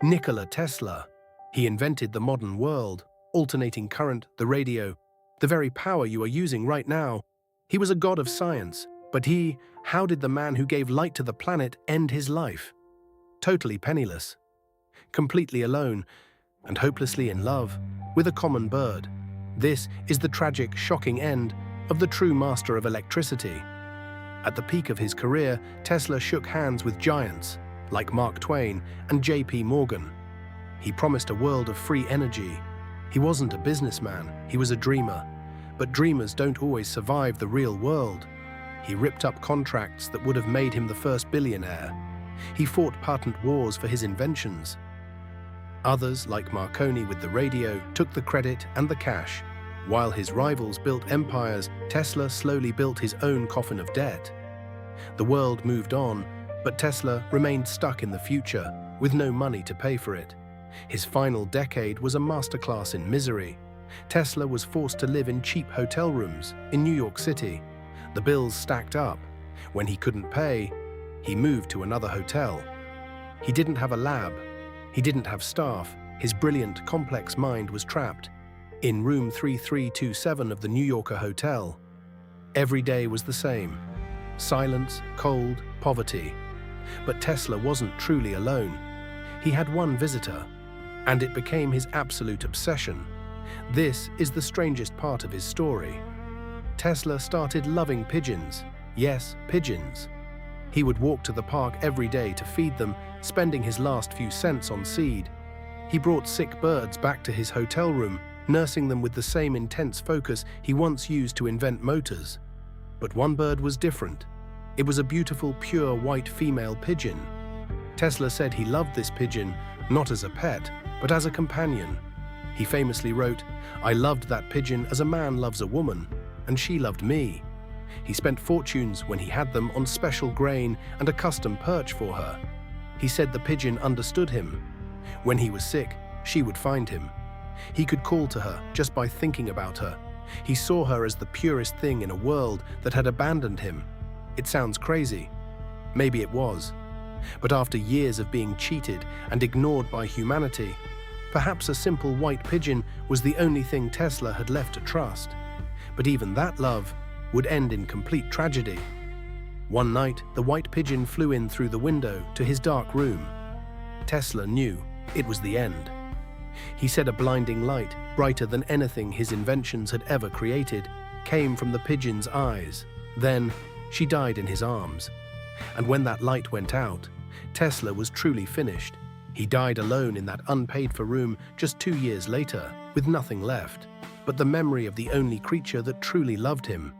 Nikola Tesla. He invented the modern world, alternating current, the radio, the very power you are using right now. He was a god of science, but how did the man who gave light to the planet end his life? Totally penniless, completely alone, and hopelessly in love with a common bird. This is the tragic, shocking end of the true master of electricity. At the peak of his career, Tesla shook hands with giants like Mark Twain and J.P. Morgan. He promised a world of free energy. He wasn't a businessman, he was a dreamer. But dreamers don't always survive the real world. He ripped up contracts that would have made him the first billionaire. He fought patent wars for his inventions. Others, like Marconi with the radio, took the credit and the cash. While his rivals built empires, Tesla slowly built his own coffin of debt. The world moved on, but Tesla remained stuck in the future, with no money to pay for it. His final decade was a masterclass in misery. Tesla was forced to live in cheap hotel rooms in New York City. The bills stacked up. When he couldn't pay, he moved to another hotel. He didn't have a lab. He didn't have staff. His brilliant, complex mind was trapped in room 3327 of the New Yorker hotel. Every day was the same. Silence, cold, poverty. But Tesla wasn't truly alone. He had one visitor, and it became his absolute obsession. This is the strangest part of his story. Tesla started loving pigeons. Yes, pigeons. He would walk to the park every day to feed them, spending his last few cents on seed. He brought sick birds back to his hotel room, nursing them with the same intense focus he once used to invent motors. But one bird was different. It was a beautiful, pure white female pigeon. Tesla said he loved this pigeon not as a pet, but as a companion. He famously wrote, "I loved that pigeon as a man loves a woman, and she loved me." He spent fortunes when he had them on special grain and a custom perch for her. He said the pigeon understood him. When he was sick, she would find him. He could call to her just by thinking about her. He saw her as the purest thing in a world that had abandoned him. It sounds crazy. Maybe it was. But after years of being cheated and ignored by humanity, perhaps a simple white pigeon was the only thing Tesla had left to trust. But even that love would end in complete tragedy. One night, the white pigeon flew in through the window to his dark room. Tesla knew it was the end. He said a blinding light, brighter than anything his inventions had ever created, came from the pigeon's eyes. Then, she died in his arms. And when that light went out, Tesla was truly finished. He died alone in that unpaid-for room just 2 years later, with nothing left but the memory of the only creature that truly loved him.